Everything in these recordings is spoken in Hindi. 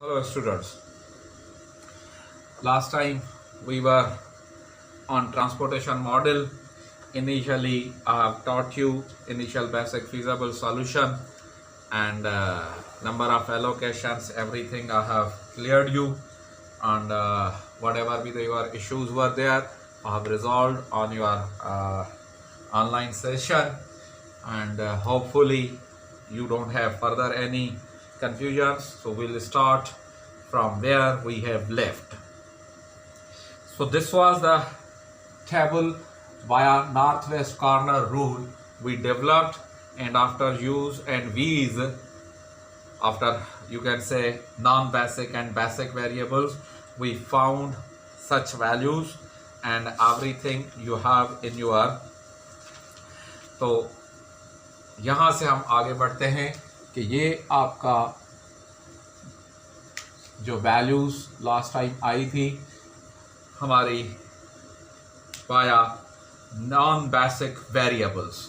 Hello students, last time we were on transportation model. Initially I have taught you initial basic feasible solution and number of allocations, everything I have cleared you, and whatever be your issues were there I have resolved on your online session, and hopefully you don't have further any confusions. So we'll start from where we have left. So this was the table via northwest corner rule we developed, and after use and v's, after you can say non-basic and basic variables, we found such values and everything you have in your. तो यहाँ से हम आगे बढ़ते हैं कि ये आपका जो वैल्यूज लास्ट टाइम आई थी हमारी via non basic variables,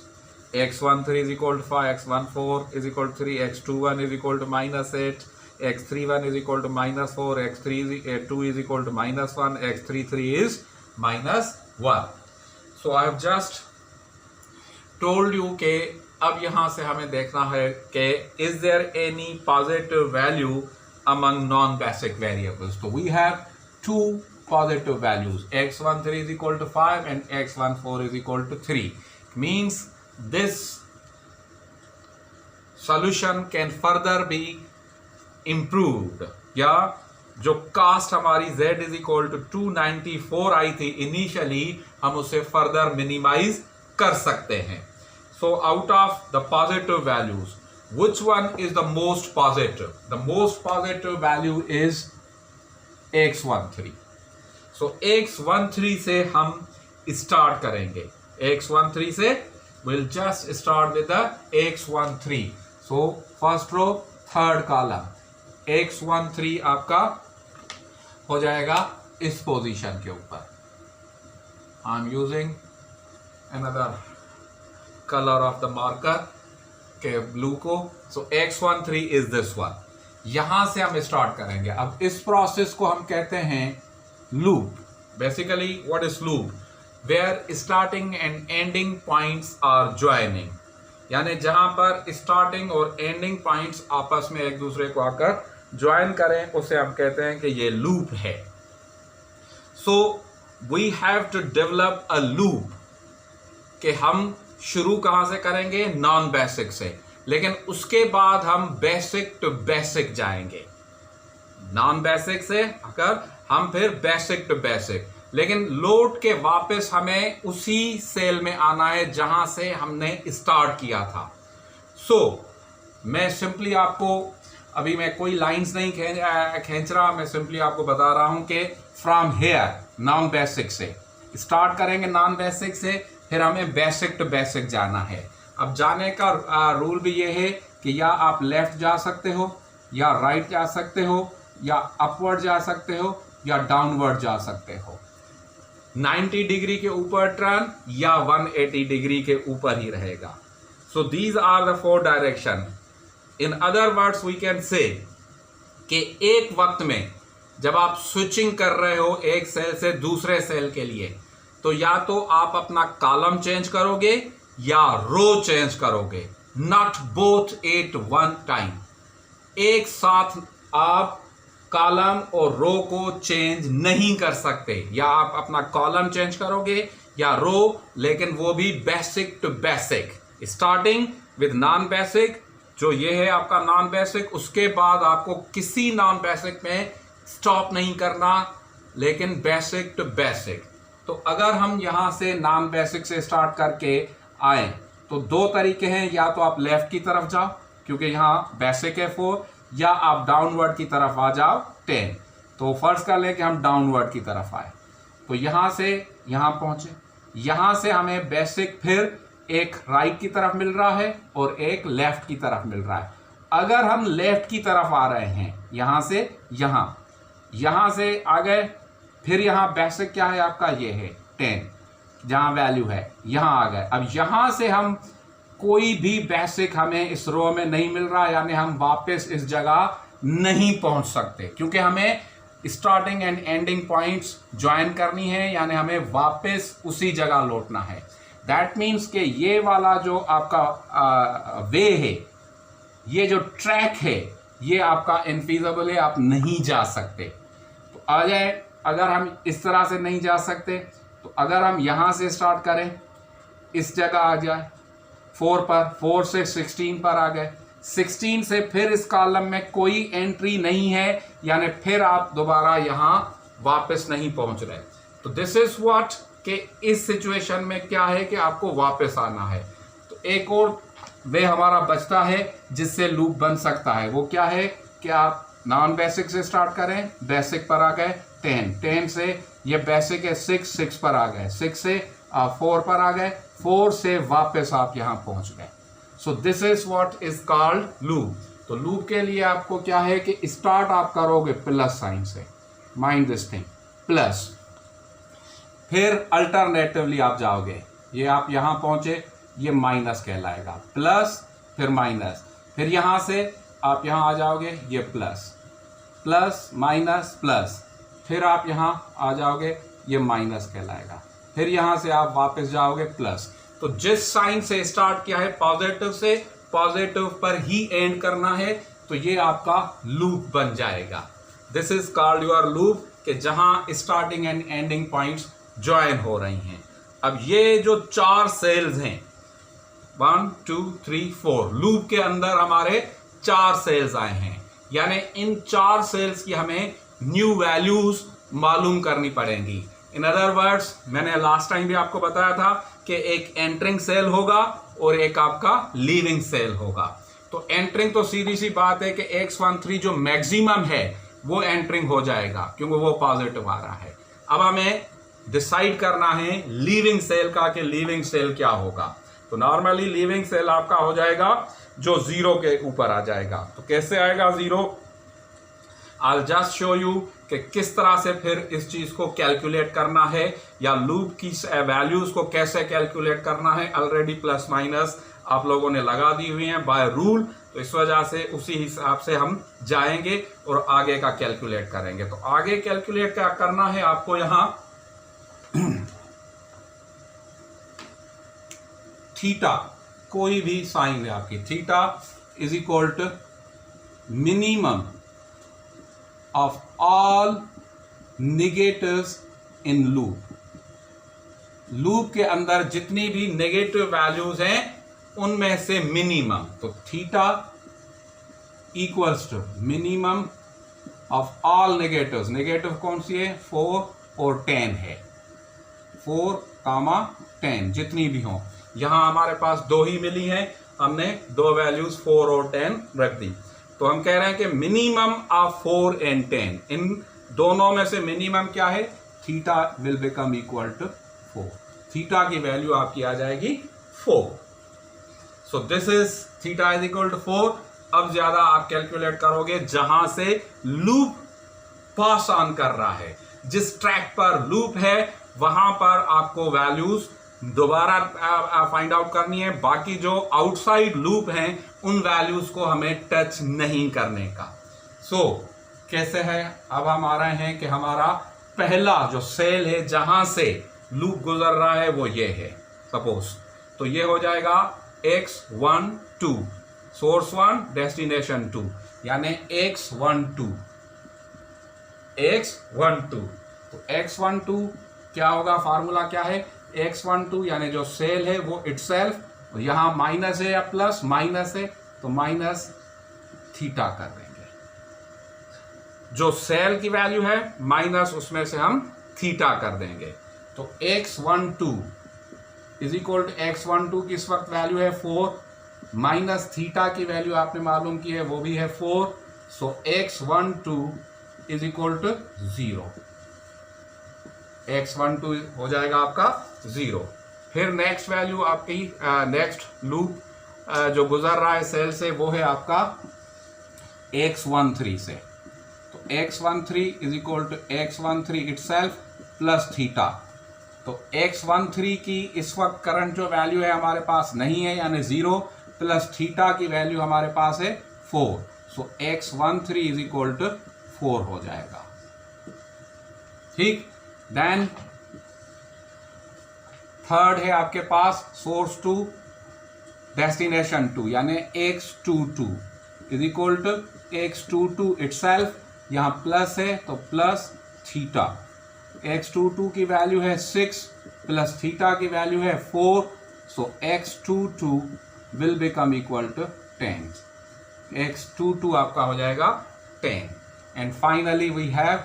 x13 is equal to 5, x14 is equal to 3, x21 is equal to -8, x31 is equal to -4, x32 is equal to -1, x33 is -1. So I have just told you के अब यहां से हमें देखना है कि is there any positive value among non basic variables. तो we have two positive values, x13 is equal to 5 and x14 is equal to 3. Means this solution can further be improved. या जो कास्ट हमारी z is equal to 294 आई थी इनिशियली, हम उसे फर्दर मिनिमाइज कर सकते हैं. So out of the positive values, which one is the most positive? The most positive value is x13. So x13 से हम start करेंगे. x13 से we'll just start with the x13. So first row, third column, x13 आपका हो जाएगा इस पोजीशन के ऊपर. I'm using another color of the marker के ब्लू को. सो x13 इज दिस वन. यहां से हम स्टार्ट करेंगे. अब इस प्रोसेस को हम कहते हैं loop. Basically what is loop? Where starting and ending points are joining, यानी जहां पर स्टार्टिंग और एंडिंग पॉइंट्स आपस में एक दूसरे को आकर ज्वाइन करें उसे हम कहते हैं कि ये लूप है. So we have to develop a loop कि हम शुरू कहां से करेंगे? नॉन बेसिक से, लेकिन उसके बाद हम बेसिक टू बेसिक जाएंगे. नॉन बेसिक से अगर हम फिर बेसिक टू बेसिक, लेकिन लौट के वापस हमें उसी सेल में आना है जहां से हमने स्टार्ट किया था. सो मैं सिंपली आपको अभी मैं कोई लाइंस नहीं खींच रहा, मैं सिंपली आपको बता रहा हूं कि फ्रॉम हेयर नॉन बेसिक से स्टार्ट करेंगे. नॉन बेसिक से फिर हमें बेसिक टू बेसिक जाना है. अब जाने का रूल भी ये है कि या आप लेफ्ट जा सकते हो, या राइट जा सकते हो, या अपवर्ड जा सकते हो, या डाउनवर्ड जा सकते हो. 90 डिग्री के ऊपर टर्न या 180 डिग्री के ऊपर ही रहेगा. So these are the 4 direction. In other words we can say कि एक वक्त में जब आप स्विचिंग कर रहे हो एक सेल से दूसरे सेल के लिए, तो या तो आप अपना कॉलम चेंज करोगे या रो चेंज करोगे. Not both at one time. एक साथ आप कॉलम और रो को चेंज नहीं कर सकते. या आप अपना कॉलम चेंज करोगे या रो, लेकिन वो भी basic to basic. Starting with non basic, जो ये है आपका नॉन बेसिक, उसके बाद आपको किसी नॉन बेसिक में स्टॉप नहीं करना, लेकिन बेसिक टू बेसिक. तो अगर हम यहां से नॉन बेसिक से स्टार्ट करके आए तो 2 तरीके हैं. या तो आप लेफ्ट की तरफ जाओ क्योंकि यहां बेसिक है 4, या आप डाउनवर्ड की तरफ आ जाओ 10. तो फर्स्ट कर लें कि हम डाउनवर्ड की तरफ आए. तो यहां से यहां पहुंचे, यहां से हमें बेसिक फिर एक राइट की तरफ मिल रहा है और एक लेफ्ट की तरफ मिल रहा है. अगर हम लेफ्ट की तरफ आ रहे हैं यहां से यहां से आ गए, फिर यहां बेसिक क्या है आपका? ये है 10, जहां वैल्यू है, यहां आ गए. अब यहां से हम कोई भी बेसिक हमें इस रो में नहीं मिल रहा, यानी हम वापस इस जगह नहीं पहुंच सकते, क्योंकि हमें starting and ending points join करनी है, यानी हमें वापस उसी जगह लौटना है। दैट मीन्स कि ये वाला जो आपका वे है, ये जो ट्रैक है, ये आपका इनफीजिबल है, आप नहीं जा सकते। तो आ जाए, अगर हम इस तरह से नहीं जा सकते तो अगर हम यहाँ से स्टार्ट करें, इस जगह आ जाए 4 पर, 4 से 16 पर आ गए, 16 से फिर इस कॉलम में कोई एंट्री नहीं है, यानी फिर आप दोबारा यहाँ वापस नहीं पहुंच रहे। तो दिस इज व्हाट कि इस सिचुएशन में क्या है कि आपको वापस आना है। तो एक और वे हमारा बचता है जिससे लूप बन सकता है, वो क्या है कि आप नॉन बेसिक से स्टार्ट करें, बेसिक पर आ गए 10, 10 से ये बेसिक है 6, 6 पर आ गए, 6 से 4 पर आ गए, 4 से वापस आप यहां पहुंच गए। सो this is what is called loop. तो लूप के लिए आपको क्या है कि स्टार्ट आप करोगे प्लस साइन से, माइंड दिस थिंग, प्लस, फिर अल्टरनेटिवली आप जाओगे, ये आप यहां पहुंचे, ये माइनस कहलाएगा, प्लस फिर माइनस, फिर यहां से आप यहां आ जाओगे, ये प्लस, प्लस माइनस प्लस, फिर आप यहां आ जाओगे, ये माइनस कहलाएगा, फिर यहां से आप वापस जाओगे प्लस। तो जिस साइन से स्टार्ट किया है पॉजिटिव से, पॉजिटिव पर ही एंड करना है, तो ये आपका लूप बन जाएगा। This is called your loop, कि जहां starting and ending points join हो रही हैं। अब ये जो 4 सेल्स हैं, 1 2 3 4, लूप के अंदर हमारे 4 सेल्स आए हैं, यानी इन 4 सेल्स की हमें न्यू वैल्यूज मालूम करनी पड़ेंगी। इन अदर वर्ड्स, मैंने लास्ट टाइम भी आपको बताया था कि एक एंटरिंग सेल होगा और एक आपका लीविंग सेल होगा। तो एंटरिंग तो सीधी सी बात है कि X13 जो मैक्सिमम है वो एंटरिंग हो जाएगा, क्योंकि वो पॉजिटिव आ रहा है। अब हमें डिसाइड करना है लीविंग सेल का, कि लीविंग सेल क्या होगा। तो नॉर्मली लीविंग सेल आपका हो जाएगा जो 0 के ऊपर आ जाएगा। तो कैसे आएगा 0? I'll just show you कि किस तरह से फिर इस चीज को कैलकुलेट करना है, या लूप की वैल्यूज को कैसे कैलकुलेट करना है। ऑलरेडी प्लस माइनस आप लोगों ने लगा दी हुई है बाय रूल, तो इस वजह से उसी हिसाब से हम जाएंगे और आगे का कैलकुलेट करेंगे। तो आगे कैलकुलेट क्या करना है आपको, यहां थीटा, कोई भी साइन है आपकी, theta is equal to minimum of all negatives in loop. Loop के अंदर जितनी भी नेगेटिव वैल्यूज हैं उनमें से मिनिमम, तो theta equals to minimum of all negatives. Negative कौन सी है? 4 और 10 है, 4, 10 जितनी भी हों। यहां हमारे पास 2 ही मिली हैं, हमने 2 वैल्यूज 4 और 10 रख दी। तो हम कह रहे हैं कि मिनिमम ऑफ 4 एंड 10, इन दोनों में से मिनिमम क्या है? Theta will become equal to 4। Theta की वैल्यू आपकी आ जाएगी 4। So this is theta is equal to 4। अब ज्यादा आप कैलकुलेट करोगे जहां से लूप पास ऑन कर रहा है, जिस ट्रैक पर लूप है वहां पर आपको वैल्यूज दोबारा फाइंड आउट करनी है। बाकी जो आउटसाइड लूप हैं उन वैल्यूज को हमें टच नहीं करने का। सो कैसे है? अब हम आ रहे हैं कि हमारा पहला जो सेल है जहां से लूप गुजर रहा है वो ये है सपोज। तो ये हो जाएगा x12, सोर्स 1 डेस्टिनेशन 2, यानी x12। तो x12 क्या होगा? फार्मूला क्या है? x12 यानी जो सेल है वो इटसेल्फ, यहां माइनस है या प्लस? माइनस है, तो माइनस थीटा कर देंगे। जो सेल की वैल्यू है माइनस उसमें से हम थीटा कर देंगे। तो x12 is equal to x12 की इस वक्त वैल्यू है 4, माइनस थीटा की वैल्यू आपने मालूम की है वो भी है 4। सो x12 is equal to 0। x12 हो जाएगा आपका 0। फिर नेक्स्ट वैल्यू आपकी नेक्स्ट लूप जो गुजर रहा है सेल से वो है आपका x13 से। तो x13 is equal to x13 itself plus theta. तो x13 की इस वक्त करंट जो वैल्यू है हमारे पास नहीं है, यानी 0, प्लस थीटा की वैल्यू हमारे पास है 4। सो x13 इज इक्वल टू 4 हो जाएगा। ठीक, देन थर्ड है आपके पास सोर्स टू डेस्टिनेशन टू, यानी x22 is equal to x22 itself, यहां प्लस है तो प्लस थीटा, x22 की वैल्यू है 6 प्लस थीटा की वैल्यू है 4, so x22 will become equal to 10, x22 आपका हो जाएगा 10, and finally we have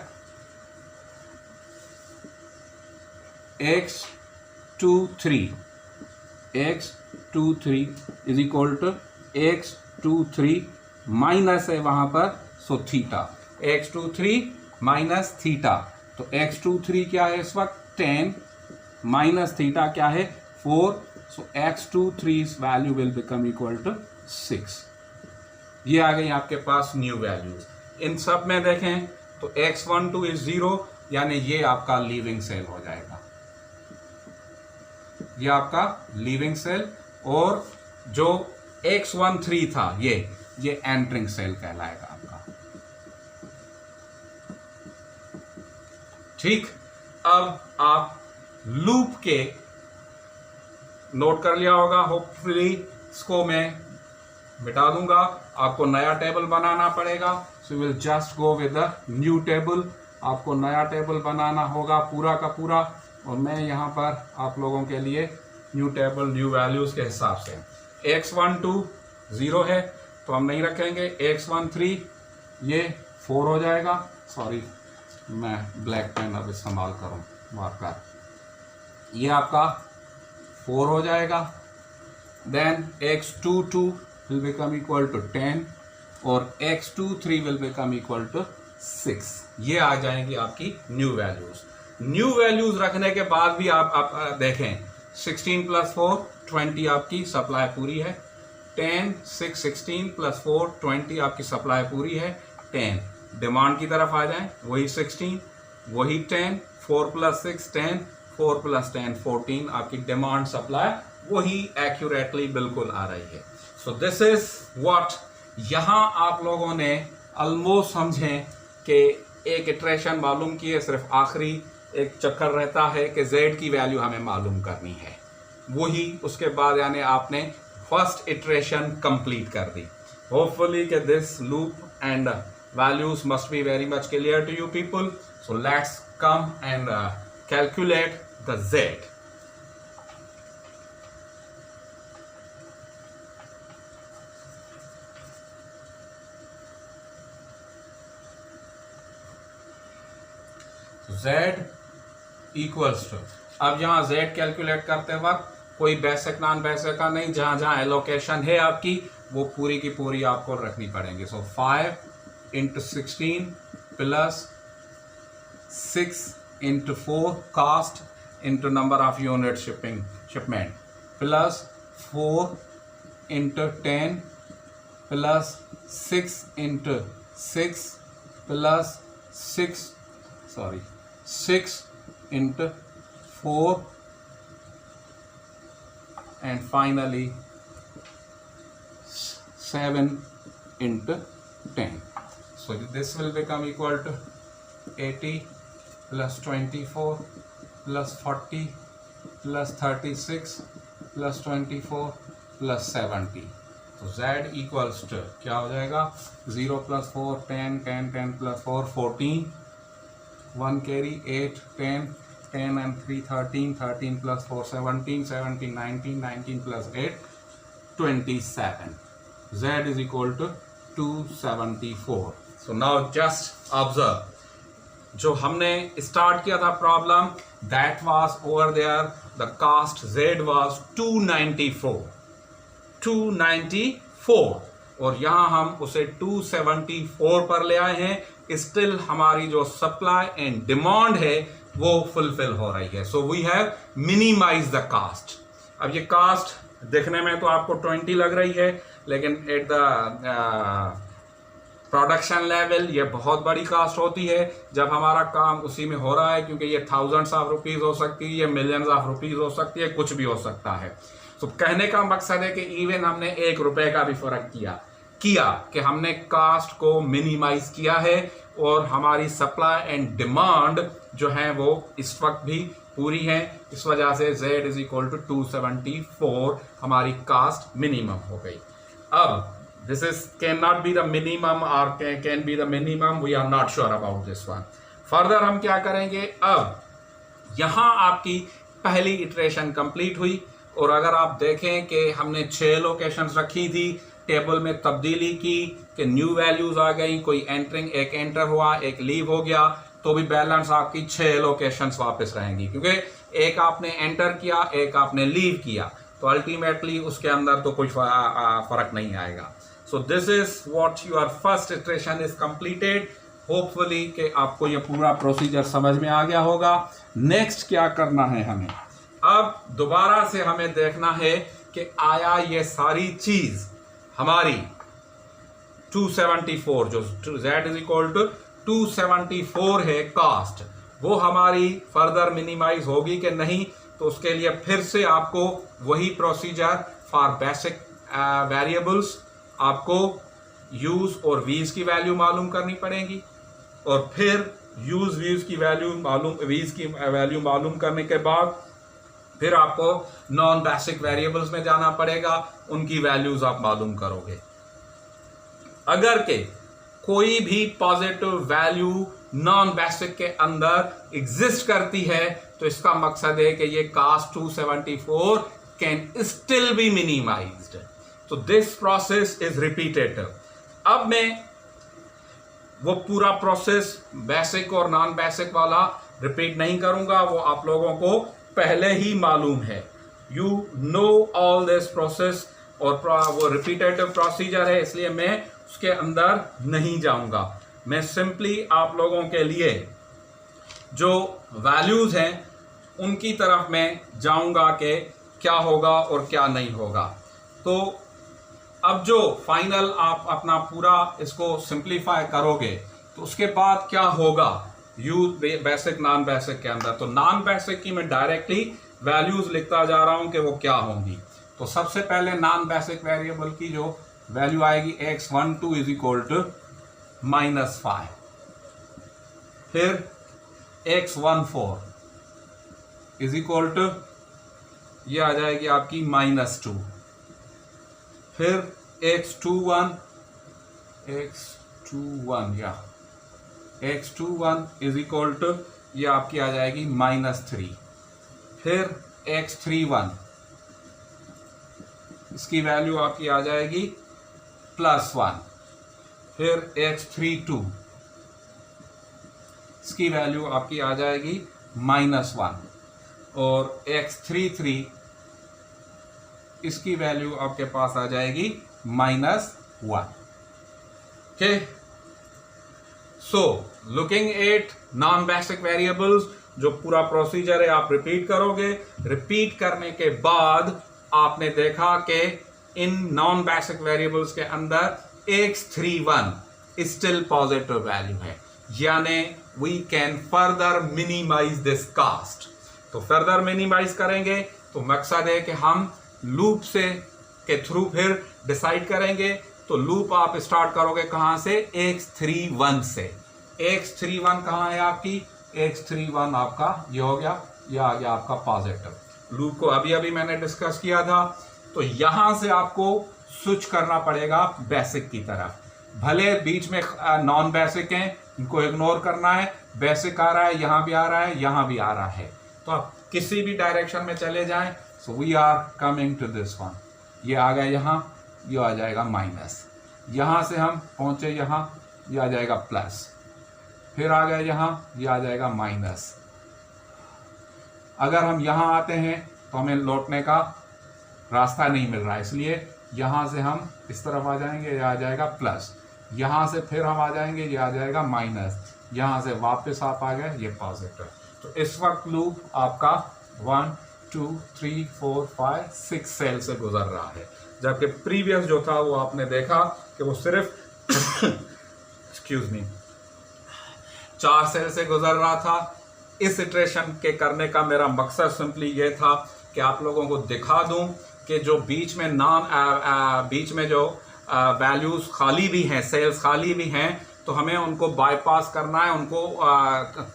x23 is equal to x23 minus है वहां पर, so theta, x23 minus theta, तो x23 क्या है इस वक्त 10 माइनस थीटा क्या है 4, so x23 value will become equal to 6। ये आ गई आपके पास न्यू वैल्यूज। इन सब में देखें तो x12 इज 0, यानी ये आपका लीविंग सेल हो जाएगा, ये आपका लीविंग सेल, और जो x13 था ये एंटरिंग सेल कहलाएगा आपका। ठीक, अब आप लूप के नोट कर लिया होगा होपफुली, इसको मैं मिटा दूंगा, आपको नया टेबल बनाना पड़ेगा, so will just go with the new table. आपको नया टेबल बनाना होगा पूरा का पूरा, और मैं यहाँ पर आप लोगों के लिए न्यू टेबल न्यू वैल्यूज के हिसाब से, x12 0 है तो हम नहीं रखेंगे, x13 ये 4 हो जाएगा, सॉरी मैं ब्लैक पेन अब इस्तेमाल करूँ मार्कर, ये आपका 4 हो जाएगा, then x22 will become equal to 10 और x23 will become equal to 6। ये आ जाएंगी आपकी न्यू वैल्यूज। न्यू वैल्यूज रखने के बाद भी आप देखें 16 प्लस 4 20 आपकी सप्लाई पूरी है, 10 6 16 प्लस 4 20 आपकी सप्लाई पूरी है, 10 डिमांड की तरफ आ जाएं, वही 16 वही 10 4 प्लस 6 10 4 प्लस 10 14 आपकी डिमांड सप्लाई वही एक्यूरेटली बिल्कुल आ रही है। सो दिस इज व्हाट, यहाँ आप लोगों ने ऑलमोस्ट समझें कि एक इटरेशन मालूम की है, सिर्फ आखिरी एक चक्कर रहता है कि z की वैल्यू हमें मालूम करनी है, वही उसके बाद यानी आपने फर्स्ट इटरेशन कंप्लीट कर दी। होपफुली कि this loop and values must be very much clear to you people, so let's come and calculate the z। z equals to, अब यहाँ z कैलकुलेट करते वक्त कोई बेसिक नॉन बेसिक का नहीं, जहाँ जहाँ एलोकेशन है आपकी वो पूरी की पूरी आपको रखनी पड़ेंगी। So 5 into 16 plus 6 into 4 cost into number of unit shipment plus 4 into 10 plus 6 into 6 plus 6 into 4 and finally 7 into 10. So this will become equal to 80 plus 24 plus 40 plus 36 plus 24 plus 70. तो z equals to क्या हो जाएगा 0 plus 4 10 10 10 plus 4 14 1 carry 8 10 10 and 3 13 13 plus 4 17 17 19 19 plus 8 27. Z is equal to 274. So now just observe, जो हमने स्टार्ट किया था problem, that was over there, the cost Z was 294 और यहाँ हम उसे 274 पर ले आए हैं। स्टिल हमारी जो सप्लाई एंड डिमांड है वो फुलफिल हो रही है, so we have minimise the cost. अब ये कास्ट देखने में तो आपको 20 लग रही है, लेकिन एट द प्रोडक्शन लेवल ये बहुत बड़ी कास्ट होती है जब हमारा काम उसी में हो रहा है, क्योंकि ये थाउजेंड्स ऑफ रुपीज हो सकती है, ये मिलियंस ऑफ रुपीज हो सकती है, कुछ भी हो सकता है। तो कहने का मकसद है कि इवन हमने 1 रुपए का भी फर्क किया, किया कि हमने कास्ट को मिनिमाइज किया है और हमारी सप्लाई एंड डिमांड जो है वो इस वक्त भी पूरी है। इस वजह से z इज इक्वल टू 274 हमारी कास्ट मिनिमम हो गई। अब this is can not be the minimum और can be the minimum, we are not sure about this one. Further हम क्या करेंगे, अब यहां आपकी पहली इटरेशन कंप्लीट हुई और अगर आप देखें कि हमने 6 लोकेशंस रखी थी, टेबल में तब्दीली की कि न्यू वैल्यूज आ गई, कोई एंटरिंग, एक एंटर हुआ, एक लीव हो गया, तो भी बैलेंस आपकी 6 लोकेशंस वापस रहेंगी, क्योंकि एक आपने एंटर किया, एक आपने लीव किया, तो अल्टीमेटली उसके अंदर तो कोई फर्क नहीं आएगा। सो this is what your first iteration is completed. Hopefully कि आपको ये पूरा प्रोसीजर समझ में आ गया होगा। नेक्स्ट क्या करना है हमें, अब दोबारा से हमें देखना है कि आया ये सारी चीज हमारी 274 जो z इज इक्वल टू 274 है कास्ट, वो हमारी फर्दर मिनिमाइज होगी कि नहीं। तो उसके लिए फिर से आपको वही प्रोसीजर फॉर बेसिक वेरिएबल्स, आपको यूज और वीज की वैल्यू मालूम करनी पड़ेगी और फिर यूज वीज की वैल्यू मालूम, वीज की वैल्यू मालूम करने के बाद फिर आपको नॉन बेसिक वेरिएबल्स में जाना पड़ेगा, उनकी वैल्यूज आप मालूम करोगे। अगर के कोई भी पॉजिटिव वैल्यू नॉन बेसिक के अंदर एग्जिस्ट करती है तो इसका मकसद है कि ये cost 274 can still be minimised. तो दिस प्रोसेस इज रिपीटेटिव। अब मैं वो पूरा प्रोसेस बेसिक और नॉन बेसिक वाला रिपीट नहीं करूंगा, वो आप लोगों को पहले ही मालूम है। You know all this process और वो रिपीटेटिव प्रोसीजर है, इसलिए मैं उसके अंदर नहीं जाऊंगा। मैं सिंपली आप लोगों के लिए जो वैल्यूज हैं उनकी तरफ मैं जाऊंगा कि क्या होगा और क्या नहीं होगा। तो अब जो फाइनल आप अपना पूरा इसको सिंप्लीफाई करोगे तो उसके बाद क्या होगा यूज बेसिक नॉन बेसिक के अंदर। तो नॉन बेसिक की मैं डायरेक्टली वैल्यूज लिखता जा रहा हूं कि वो क्या होंगी। तो सबसे पहले नॉन बेसिक वेरिएबल की जो वैल्यू आएगी x12 इज इक्वल टू -5, फिर x14 इज इक्वल टू ये आ जाएगी आपकी -2, फिर x21 इज इक्वल टू ये आपकी आ जाएगी -3, फिर x31 इसकी वैल्यू आपकी आ जाएगी +1, फिर x32 इसकी वैल्यू आपकी आ जाएगी -1 और x33 इसकी वैल्यू आपके पास आ जाएगी -1। Okay, so looking at non basic variables, जो पूरा प्रोसीजर है आप रिपीट करोगे। रिपीट करने के बाद आपने देखा कि इन नॉन बेसिक वेरिएबल्स के अंदर x31 स्टिल पॉजिटिव वैल्यू है, यानी we can further minimise this cost. तो फर्दर मिनिमाइज करेंगे तो मकसद है कि हम लूप से के थ्रू फिर डिसाइड करेंगे। तो लूप आप स्टार्ट करोगे कहां से, x31 से। x31 कहां है आपकी, x31 आपका ये हो गया, ये आ गया आपका पॉजिटिव। लूप को अभी अभी मैंने डिस्कस किया था। तो यहां से आपको स्विच करना पड़ेगा बेसिक की तरफ। भले बीच में नॉन बेसिक हैं, इनको इग्नोर करना है। बेसिक आ रहा है, यहां भी आ रहा है, यहां भी आ रहा है, तो आप किसी भी डायरेक्शन में चले जाएं। So we are coming to this one, ये आ गया यहां, ये आ जाएगा माइनस, यहां से हम पहुंचे यहां, ये आ जाएगा प्लस, फिर आ गया यहां, ये आ जाएगा माइनस। अगर हम यहां आते हैं तो हमें लौटने का रास्ता नहीं मिल रहा है, इसलिए यहां से हम इस तरफ आ जाएंगे, ये आ जाएगा प्लस, यहां से फिर हम आ जाएंगे, ये आ जाएगा माइनस, यहां से वापस आप आ गए, ये पॉजिटिव। तो इस वक्त लूप आपका 1 2 3 4 5 6 सेल से गुजर रहा है, जबकि प्रीवियस जो था वो आपने देखा कि वो सिर्फ एक्सक्यूज मी 4 सेल से गुजर रहा था। इस इटरेशन के करने का मेरा मकसद सिंपली ये था कि आप लोगों को दिखा दूं कि जो बीच में बीच में जो वैल्यूज़ खाली भी हैं, सेल्स खाली भी हैं, तो हमें उनको बाईपास करना है, उनको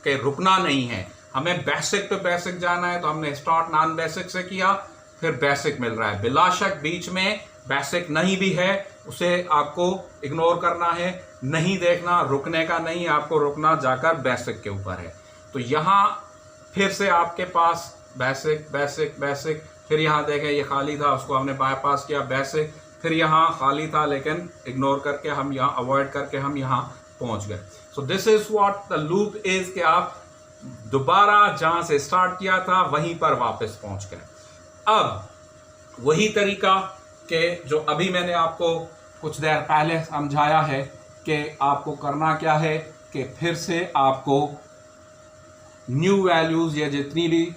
के रुकना नहीं है। हमें बेसिक पे बेसिक जाना है, तो हमने स्टार्ट नॉन बेसिक से किया, फिर बेसिक मिल रहा है। बिलाशक बीच में बेसिक नहीं भी है, उसे आपको इग्नोर करना है, नहीं देखना, रुकने का नहीं, आपको रुकना जाकर बेसिक के ऊपर है। तो यहाँ फिर से आपके पास बेसिक बेसिक बेसिक, फिर यहाँ देखें ये खाली था, उसको हमने बाईपास किया, बेसिक, फिर यहाँ खाली था लेकिन इग्नोर करके हम यहाँ अवॉइड करके हम यहाँ पहुँच गए। सो this is what the loop is, कि आप दोबारा जहाँ से स्टार्ट किया था वहीं पर वापस पहुँच गए। अब वही तरीका के जो अभी मैंने आपको कुछ देर पहले समझाया है कि आपको करना क्या है, कि फिर से आपको न्यू वैल्यूज़ या जितनी भी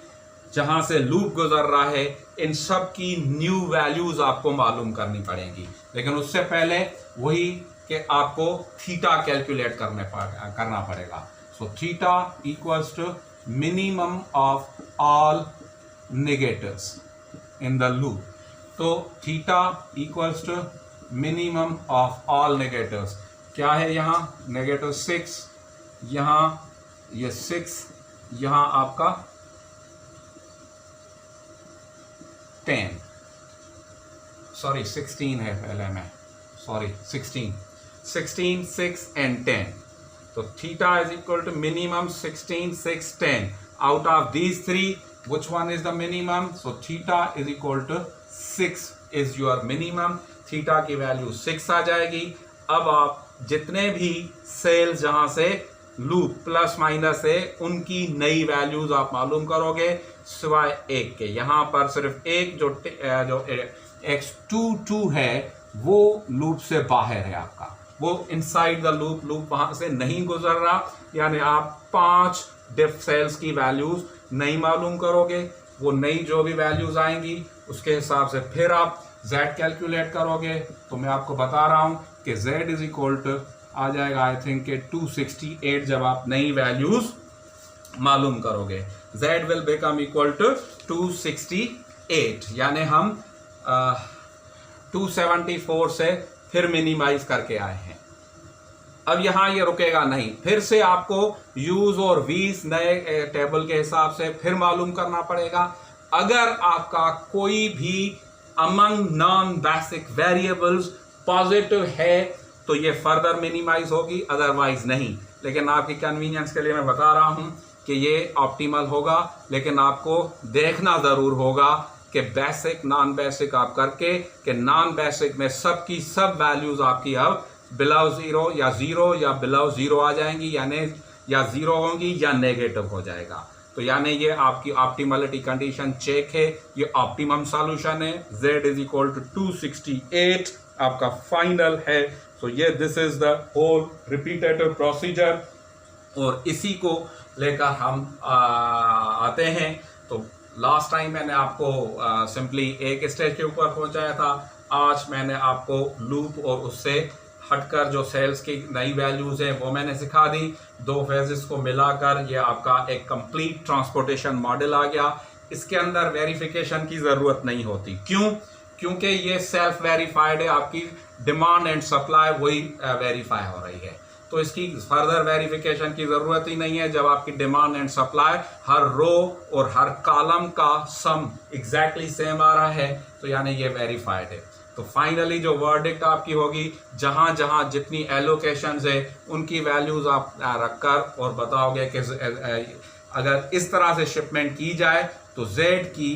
जहाँ से लूप गुजर रहा है इन सब की न्यू वैल्यूज़ आपको मालूम करनी पड़ेंगी। लेकिन उससे पहले वही कि आपको थीटा कैलकुलेट करना पड़ेगा। So theta equals to minimum of all negatives in the loop. तो theta equals to minimum of all negatives. क्या है यहाँ? -6, यहाँ ये 6, यहाँ आपका 10, सॉरी 16 है पहले में, सॉरी 16, 6 and 10। तो theta is equal to minimum 16, 6, 10। Out of these 3 which one is the minimum? So theta is equal to 6 is your minimum। Theta की वैल्यू 6 आ जाएगी। अब आप जितने भी सेल्स जहां से लूप प्लस माइनस है उनकी नई वैल्यूज आप मालूम करोगे, सिवाय एक के। यहां पर सिर्फ एक जो x22 है वो लूप से बाहर है आपका, वो इनसाइड द लूप वहां से नहीं गुजर रहा। यानी आप 5 डिफ सेल्स की वैल्यूज नहीं मालूम करोगे। वो नई जो भी वैल्यूज आएंगी उसके हिसाब से फिर आप z कैलकुलेट करोगे। तो मैं आपको बता रहा हूं कि z इज इक्वल टू आ जाएगा आई थिंक 268। जब आप नई वैल्यूज मालूम करोगे z will become equal to 268। यानी हम 274 से फिर मिनिमाइज करके आए हैं। अब यहां ये रुकेगा नहीं, फिर से आपको यूज और वीज नए टेबल के हिसाब से फिर मालूम करना पड़ेगा। अगर आपका कोई भी among non basic variables positive है तो ये फर्दर मिनिमाइज होगी, अदरवाइज नहीं। लेकिन आपकी कन्वीनियंस के लिए मैं बता रहा हूं कि ये ऑप्टिमल होगा, लेकिन आपको देखना जरूर होगा कि बेसिक नॉन बेसिक आप करके कि नॉन बेसिक में सब की सब वैल्यूज आपकी अब बिलो 0 या 0 या बिलो 0 आ जाएंगी, यानी या 0 होंगी या नेगेटिव हो जाएगा। तो यानी ये आपकी ऑप्टिमलिटी कंडीशन चेक है, ये ऑप्टिमम सॉल्यूशन है। z इज इक्वल टू 268 आपका फाइनल है। तो ये this is the whole repetitive procedure, और इसी को लेकर हम आते हैं। तो लास्ट टाइम मैंने आपको सिंपली एक स्टेज के ऊपर पहुंचाया था, आज मैंने आपको लूप और उससे हटकर जो सेल्स की नई वैल्यूज हैं वो मैंने सिखा दी। 2 फेजेस को मिलाकर ये आपका एक कंप्लीट ट्रांसपोर्टेशन मॉडल आ गया। इसके अंदर वेरिफिकेशन की ज़रूरत नहीं होती। क्यों? क्योंकि ये सेल्फ वेरीफाइड है, आपकी डिमांड एंड सप्लाई वही वेरीफाई हो रही है। तो इसकी फर्दर वेरिफिकेशन की ज़रूरत ही नहीं है। जब आपकी डिमांड एंड सप्लाई हर रो और हर कॉलम का सम एग्जैक्टली सेम आ रहा है तो यानी ये वेरीफाइड है। तो फाइनली जो वर्डिक्ट आपकी होगी, जहां जहां जितनी एलोकेशंस है उनकी वैल्यूज आप रखकर और बताओगे कि अगर इस तरह से शिपमेंट की जाए तो Z की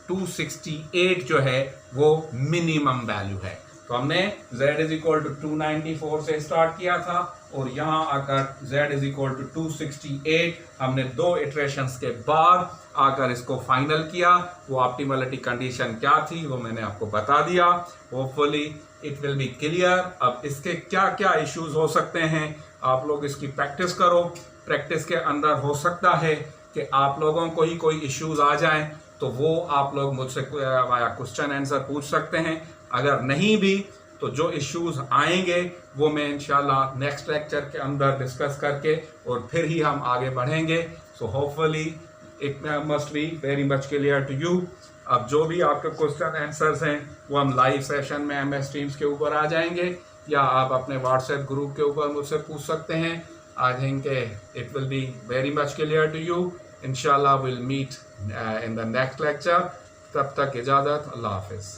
268 जो है वो मिनिमम वैल्यू है। तो हमने Z इज इक्वल टू 294 से स्टार्ट किया था और यहाँ आकर Z इज इक्वल टू 268 हमने 2 इटरेशंस के बाद आकर इसको फाइनल किया। वो ऑप्टिमलिटी कंडीशन क्या थी वो मैंने आपको बता दिया। Hopefully it will B clear. अब इसके क्या क्या इश्यूज हो सकते हैं आप लोग इसकी प्रैक्टिस करो। प्रैक्टिस के अंदर हो सकता है कि आप लोगों को ही कोई इश्यूज आ जाएं तो वो आप लोग मुझसे वाया क्वेश्चन आंसर पूछ सकते हैं। अगर नहीं भी तो जो इश्यूज आएंगे वो मैं इंशाल्लाह नेक्स्ट लेक्चर के अंदर डिस्कस करके और फिर ही हम आगे बढ़ेंगे। So hopefully it must be very much clear to you. अब जो भी आपके क्वेश्चन आंसर्स हैं वो हम लाइव सेशन में MS Teams के ऊपर आ जाएंगे, या आप अपने व्हाट्सएप ग्रुप के ऊपर मुझसे पूछ सकते हैं। I think it will be very much clear to you. इंशाल्लाह will meet in the next lecture. तब तक इजाज़त, अल्लाह हाफिज़।